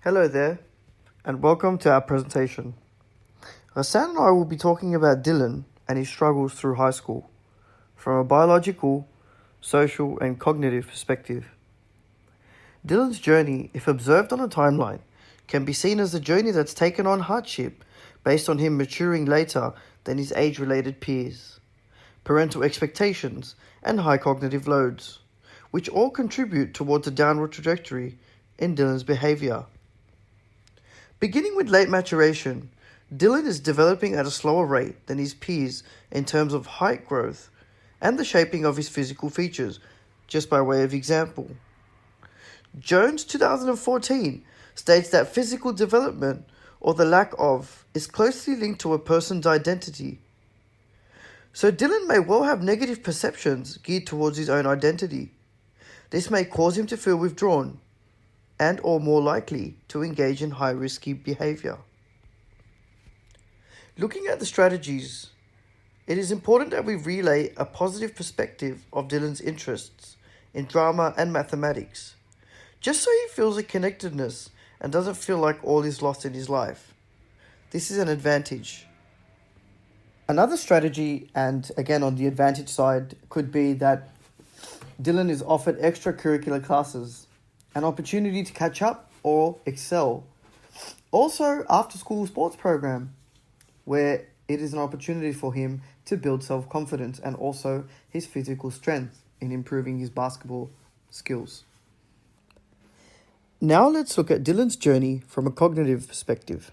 Hello there, and welcome to our presentation. Ghassan and I will be talking about Dylan and his struggles through high school, from a biological, social, and cognitive perspective. Dylan's journey, if observed on a timeline, can be seen as a journey that's taken on hardship based on him maturing later than his age-related peers, parental expectations, and high cognitive loads, which all contribute towards a downward trajectory in Dylan's behavior. Beginning with late maturation, Dylan is developing at a slower rate than his peers in terms of height growth and the shaping of his physical features, just by way of example. Jones 2014 states that physical development, or the lack of, is closely linked to a person's identity. So Dylan may well have negative perceptions geared towards his own identity. This may cause him to feel withdrawn and or more likely to engage in high-risky behavior. Looking at the strategies, it is important that we relay a positive perspective of Dylan's interests in drama and mathematics, just so he feels a connectedness and doesn't feel like all is lost in his life. This is an advantage. Another strategy, and again on the advantage side, could be that Dylan is offered extracurricular classes, an opportunity to catch up or excel. Also, after-school sports program, where it is an opportunity for him to build self-confidence and also his physical strength in improving his basketball skills. Now let's look at Dylan's journey from a cognitive perspective.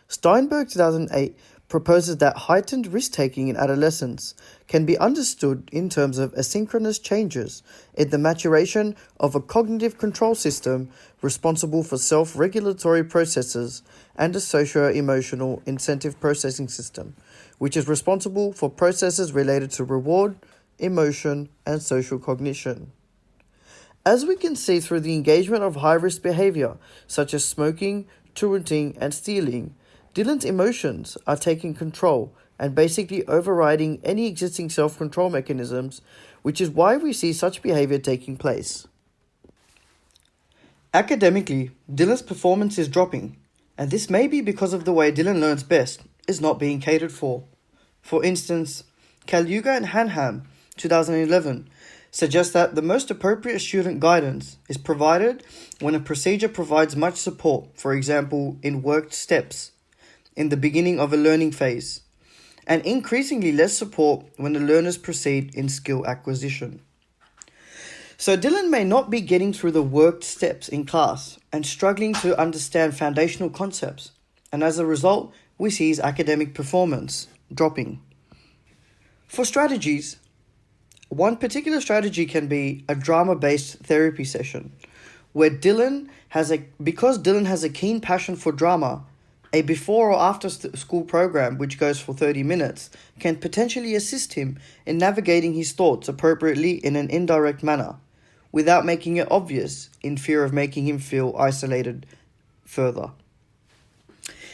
Steinberg 2008 proposes that heightened risk-taking in adolescence can be understood in terms of asynchronous changes in the maturation of a cognitive control system responsible for self-regulatory processes and a socio-emotional incentive processing system, which is responsible for processes related to reward, emotion, and social cognition. As we can see through the engagement of high-risk behavior, such as smoking, truanting, and stealing, Dylan's emotions are taking control and basically overriding any existing self-control mechanisms, which is why we see such behavior taking place. Academically, Dylan's performance is dropping, and this may be because of the way Dylan learns best is not being catered for. For instance, Kaluga and Hanham, 2011, suggest that the most appropriate student guidance is provided when a procedure provides much support, for example, in worked steps, in the beginning of a learning phase, and increasingly less support when the learners proceed in skill acquisition. So Dylan may not be getting through the worked steps in class and struggling to understand foundational concepts, and as a result, we see his academic performance dropping. For strategies, one particular strategy can be a drama-based therapy session, where because Dylan has a keen passion for drama, a before or after school program, which goes for 30 minutes, can potentially assist him in navigating his thoughts appropriately in an indirect manner, without making it obvious, in fear of making him feel isolated further.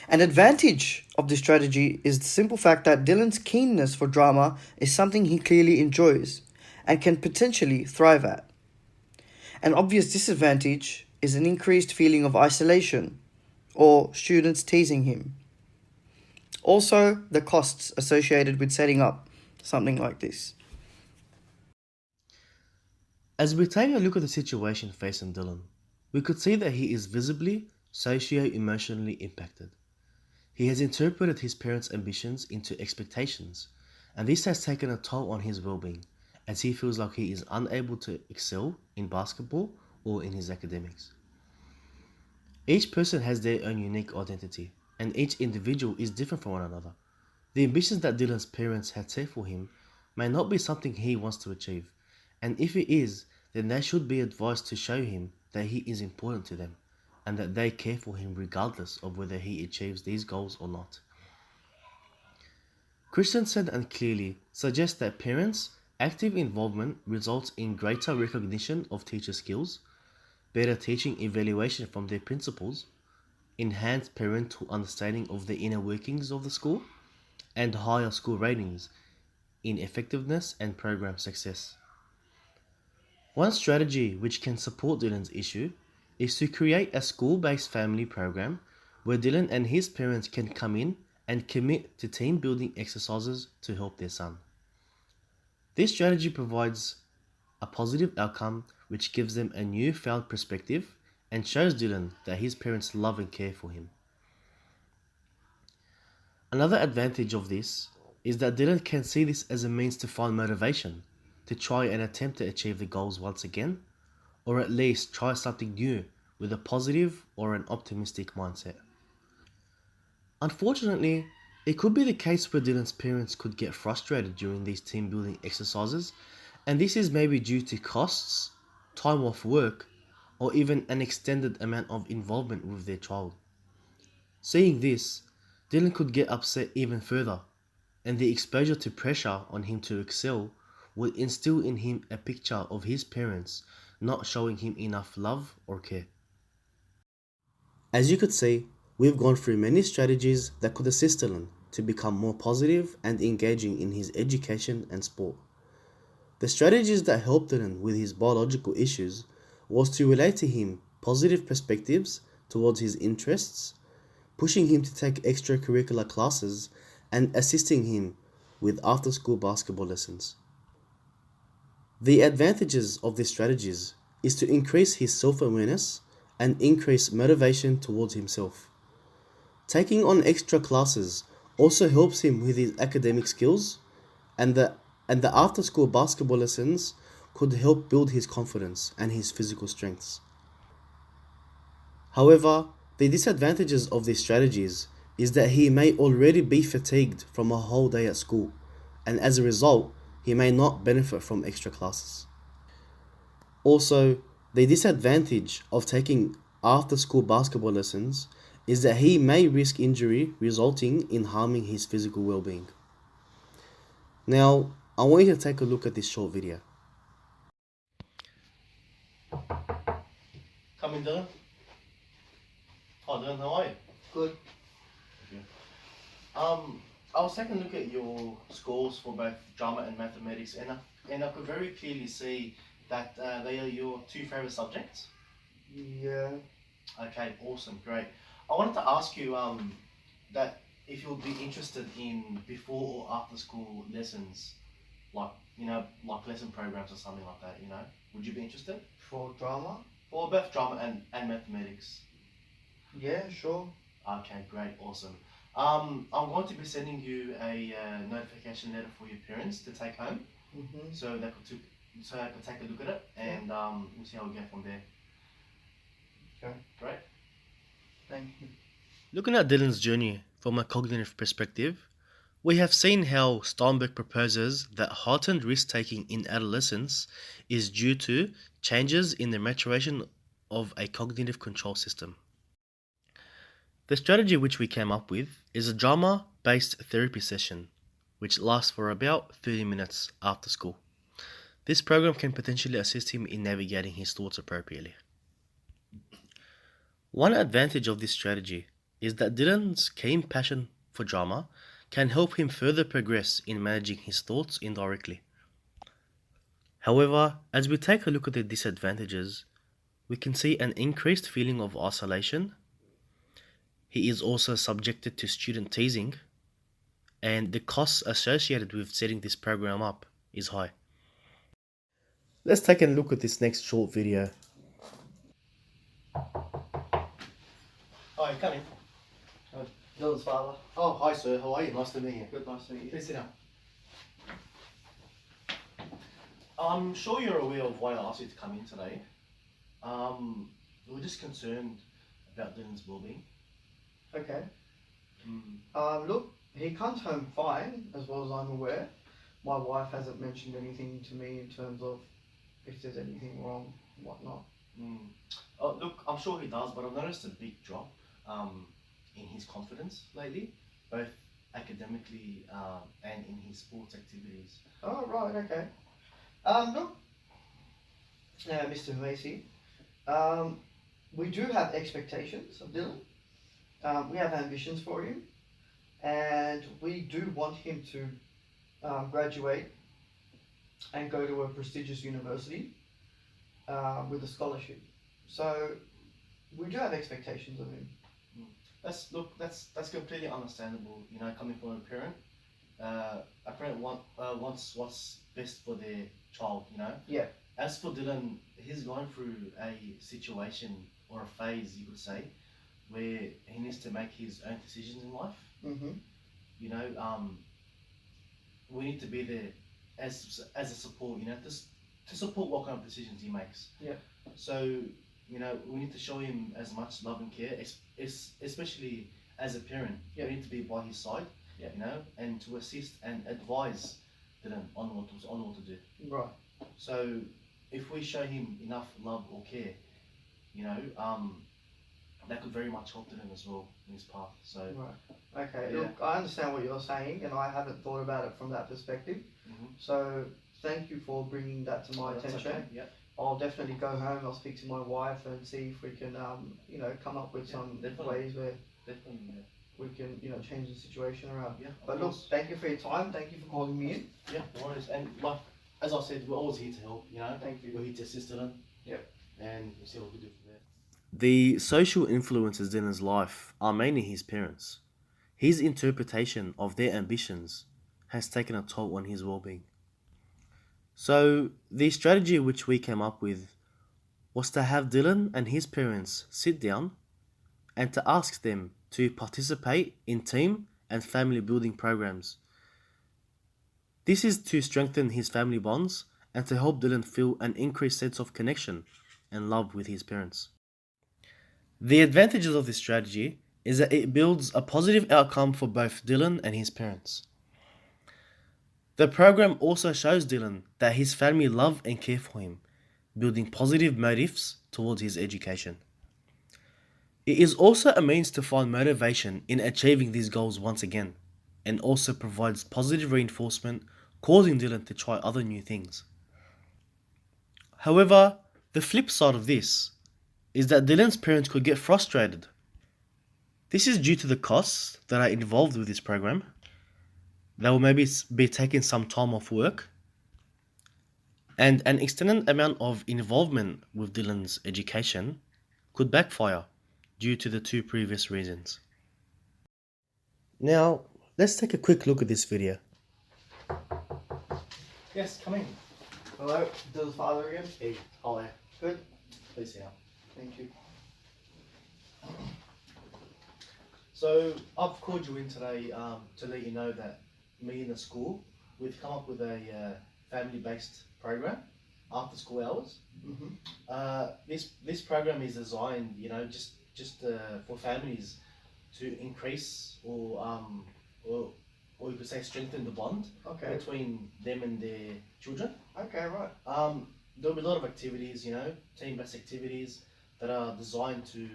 An advantage of this strategy is the simple fact that Dylan's keenness for drama is something he clearly enjoys and can potentially thrive at. An obvious disadvantage is an increased feeling of isolation, or students teasing him. Also, the costs associated with setting up something like this. As we take a look at the situation facing Dylan, we could see that he is visibly, socio-emotionally impacted. He has interpreted his parents' ambitions into expectations, and this has taken a toll on his well-being, as he feels like he is unable to excel in basketball or in his academics. Each person has their own unique identity, and each individual is different from one another. The ambitions that Dylan's parents had set for him may not be something he wants to achieve, and if it is, then they should be advised to show him that he is important to them, and that they care for him regardless of whether he achieves these goals or not. Christensen and Clearly suggest that parents' active involvement results in greater recognition of teacher skills, better teaching evaluation from their principals, enhanced parental understanding of the inner workings of the school, and higher school ratings in effectiveness and program success. One strategy which can support Dylan's issue is to create a school-based family program where Dylan and his parents can come in and commit to team building exercises to help their son. This strategy provides a positive outcome which gives them a newfound perspective and shows Dylan that his parents love and care for him. Another advantage of this is that Dylan can see this as a means to find motivation to try and attempt to achieve the goals once again, or at least try something new with a positive or an optimistic mindset. Unfortunately, it could be the case where Dylan's parents could get frustrated during these team building exercises, and this is maybe due to costs, time off work, or even an extended amount of involvement with their child. Seeing this, Dylan could get upset even further, and the exposure to pressure on him to excel would instill in him a picture of his parents not showing him enough love or care. As you could see, we've gone through many strategies that could assist Dylan to become more positive and engaging in his education and sport. The strategies that helped Dylan with his biological issues was to relate to him positive perspectives towards his interests, pushing him to take extracurricular classes, and assisting him with after-school basketball lessons. The advantages of these strategies is to increase his self-awareness and increase motivation towards himself. Taking on extra classes also helps him with his academic skills, and the after-school basketball lessons could help build his confidence and his physical strengths. However, the disadvantages of these strategies is that he may already be fatigued from a whole day at school, and as a result, he may not benefit from extra classes. Also, the disadvantage of taking after-school basketball lessons is that he may risk injury resulting in harming his physical well-being. Now, I want you to take a look at this short video. Come in, Dylan. Hi, Dylan. How are you? Good. I was taking a look at your scores for both drama and mathematics, and I could very clearly see that they are your two favorite subjects. Yeah. Okay, awesome, great. I wanted to ask you that if you would be interested in before or after school lessons, like like lesson programs or something like that. Would you be interested For drama? for both drama and mathematics? Yeah, sure. Okay, great, awesome. I'm going to be sending you a notification letter for your parents to take home, Mm-hmm. so they could take a look at it, and we'll see how we go from there. Okay. Great. Thank you. Looking at Dylan's journey from a cognitive perspective, we have seen how Steinberg proposes that heightened risk-taking in adolescence is due to changes in the maturation of a cognitive control system. The strategy which we came up with is a drama-based therapy session, which lasts for about 30 minutes after school. This program can potentially assist him in navigating his thoughts appropriately. One advantage of this strategy is that Dylan's keen passion for drama can help him further progress in managing his thoughts indirectly. However, as we take a look at the disadvantages, we can see an increased feeling of isolation. He is also subjected to student teasing, and the costs associated with setting this program up is high. Let's take a look at this next short video. Hi, come in. Dylan's father. Oh, hi sir, how are you? Nice to meet you. Good, nice to meet you. Please sit down. I'm sure you're aware of why I asked you to come in today. We're just concerned about Dylan's well-being. Okay. Mm. Look, he comes home fine, as well as I'm aware. My wife hasn't mentioned anything to me in terms of if there's anything wrong, whatnot. Oh, look, I'm sure he does, but I've noticed a big drop in his confidence lately, both academically and in his sports activities. Oh, right, okay. Look, Mr. Macy, we do have expectations of Dylan. We have ambitions for him, and we do want him to graduate and go to a prestigious university with a scholarship. So we do have expectations of him. That's completely understandable. You know, coming from a parent. A parent wants what's best for their child. You know. Yeah. As for Dylan, he's going through a situation or a phase, you could say, where he needs to make his own decisions in life. Mm-hmm. You know, we need to be there as a support. You know, to support what kind of decisions he makes. Yeah. So, you know, we need to show him as much love and care, especially as a parent. Yeah. We need to be by his side. Yeah. You know, and to assist and advise Dylan on what to do. Right. So, if we show him enough love or care, you know, that could very much help Dylan as well in his path. So, right. Okay. Yeah. Look, I understand what you're saying, and I haven't thought about it from that perspective. mm-hmm. So thank you for bringing that to my attention. Okay. Yeah. I'll definitely go home. I'll speak to my wife and see if we can, come up with some ways where we can, change the situation around. Yeah. But look, thank you for your time. Thank you for calling me in. Yeah, no worries. And like as I said, we're always here to help. You know. Thank you. We're here to assist Dylan. Yep. And we'll see what we do from there. The social influences in his life are mainly his parents. His interpretation of their ambitions has taken a toll on his well-being. So the strategy which we came up with was to have Dylan and his parents sit down and to ask them to participate in team and family building programs. This is to strengthen his family bonds and to help Dylan feel an increased sense of connection and love with his parents. The advantages of this strategy is that it builds a positive outcome for both Dylan and his parents. The program also shows Dylan that his family love and care for him, building positive motives towards his education. It is also a means to find motivation in achieving these goals once again, and also provides positive reinforcement, causing Dylan to try other new things. However, the flip side of this is that Dylan's parents could get frustrated. This is due to the costs that are involved with this program. They will maybe be taking some time off work, and an extended amount of involvement with Dylan's education could backfire due to the two previous reasons. Now, let's take a quick look at this video. Yes, come in. Hello, Dylan's father again. Hey, hi there. Good. Please sit down. Thank you. So I've called you in today to let you know that me and the school, we've come up with a family-based program after school hours. Mm-hmm. This program is designed, just for families to increase or you could say strengthen the bond between them and their children. Okay, right. There'll be a lot of activities, team-based activities that are designed to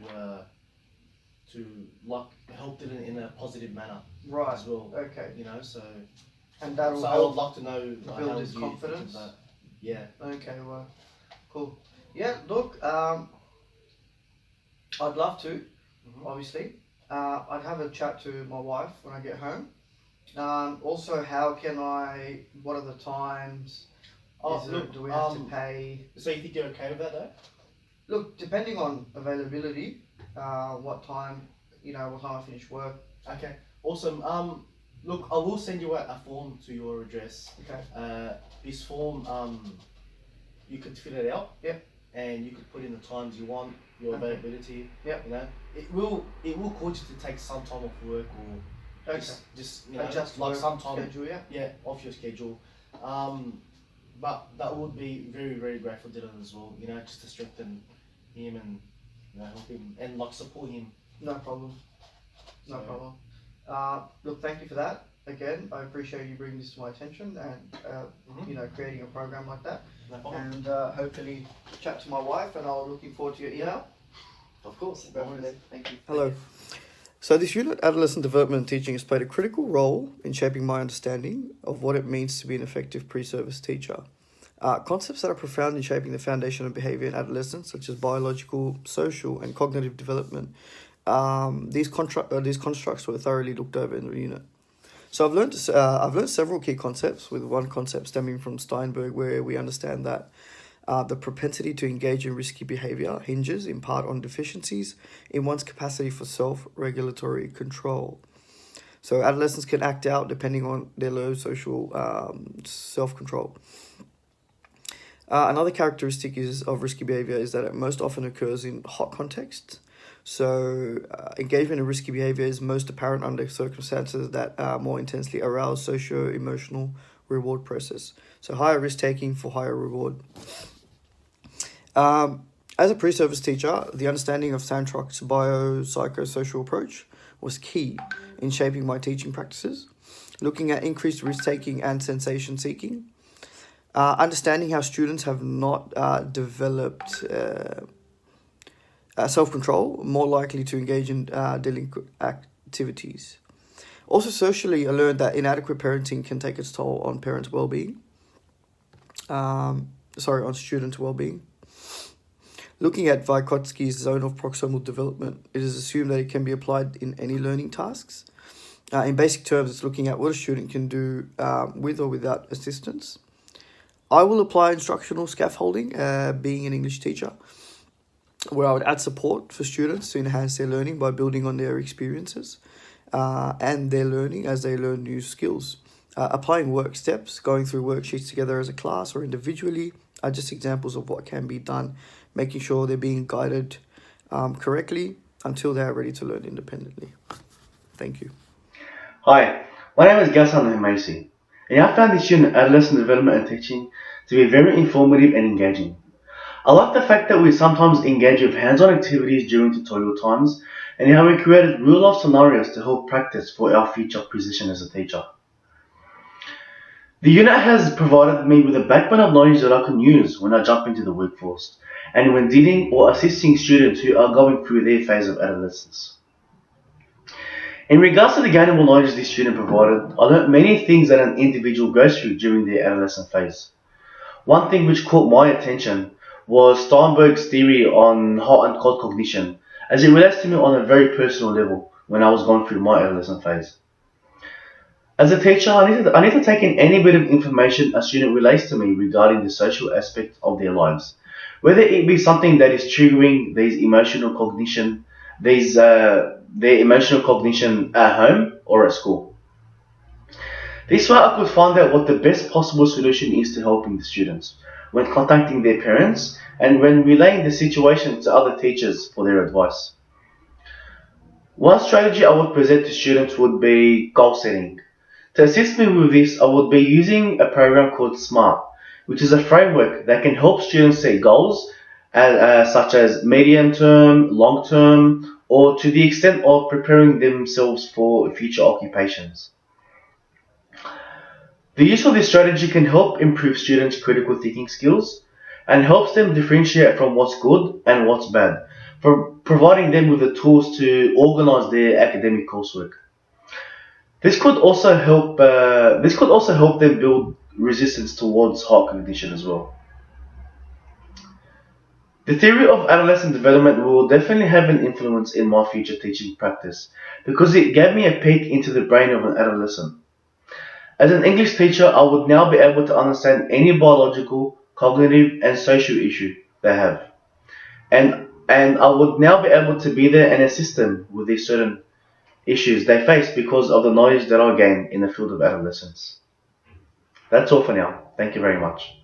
help them in a positive manner. Right. As well. Okay. So. And that'll So I would like to know build his confidence. Yeah. Okay. Well, cool. Yeah. Look, I'd love to. Mm-hmm. Obviously, I'd have a chat to my wife when I get home. Also, what are the times? Do we have to pay? So you think you're okay with that though? Look, depending on availability, what time I finish work. Okay, awesome. Look, I will send you a form to your address. Okay. This form, you could fill it out. Yep. And you could put in the times you want, your availability. Yep. It will cause you to take some time off work or just adjust like work some time. schedule. Yeah. Off your schedule. But that would be very, very great for Dylan as well. Just to strengthen him and help him and support him. No problem. No problem. Look, thank you for that. Again, I appreciate you bringing this to my attention and creating a program like that. No problem. And hopefully chat to my wife, and I'm looking forward to your email. Of course. Thank you. Hello. So this unit, Adolescent Development and Teaching, has played a critical role in shaping my understanding of what it means to be an effective pre-service teacher. Concepts that are profound in shaping the foundation of behaviour in adolescence, such as biological, social and cognitive development. These constructs were thoroughly looked over in the unit. So I've learned several key concepts, with one concept stemming from Steinberg, where we understand that The propensity to engage in risky behavior hinges in part on deficiencies in one's capacity for self-regulatory control. So adolescents can act out depending on their low social self-control. Another characteristic of risky behavior is that it most often occurs in hot contexts. So engagement in risky behavior is most apparent under circumstances that more intensely arouse socio-emotional reward process. So higher risk taking for higher reward. As a pre-service teacher, the understanding of Sandrock's biopsychosocial approach was key in shaping my teaching practices, looking at increased risk-taking and sensation-seeking, understanding how students have not developed self-control, more likely to engage in delinquent activities. Also socially, I learned that inadequate parenting can take its toll on parents' well-being. On students' well-being. Looking at Vykotski's zone of proximal development, it is assumed that it can be applied in any learning tasks. In basic terms, it's looking at what a student can do with or without assistance. I will apply instructional scaffolding, being an English teacher, where I would add support for students to enhance their learning by building on their experiences and their learning as they learn new skills. Applying work steps, going through worksheets together as a class or individually are just examples of what can be done, making sure they're being guided correctly until they are ready to learn independently. Thank you. Hi, my name is Ghassan Macy, and I found the student adolescent development and teaching to be very informative and engaging. I like the fact that we sometimes engage with hands-on activities during tutorial times and how we created real-life scenarios to help practice for our future position as a teacher. The unit has provided me with a backbone of knowledge that I can use when I jump into the workforce and when dealing or assisting students who are going through their phase of adolescence. In regards to the gainable knowledge this student provided, I learnt many things that an individual goes through during their adolescent phase. One thing which caught my attention was Steinberg's theory on hot and cold cognition, as it relates to me on a very personal level when I was going through my adolescent phase. As a teacher, I need to take in any bit of information a student relates to me regarding the social aspect of their lives, whether it be something that is triggering their emotional cognition, their emotional cognition at home or at school. This way I could find out what the best possible solution is to helping the students when contacting their parents and when relaying the situation to other teachers for their advice. One strategy I would present to students would be goal setting. To assist me with this, I would be using a program called SMART, which is a framework that can help students set goals such as medium term, long term, or to the extent of preparing themselves for future occupations. The use of this strategy can help improve students' critical thinking skills and helps them differentiate from what's good and what's bad, for providing them with the tools to organize their academic coursework. This could also help them build resistance towards hot cognition as well. The theory of adolescent development will definitely have an influence in my future teaching practice because it gave me a peek into the brain of an adolescent. As an English teacher, I would now be able to understand any biological, cognitive, and social issue they have. And I would now be able to be there and assist them with these certain issues they face because of the knowledge that I gain in the field of adolescence. That's all for now. Thank you very much.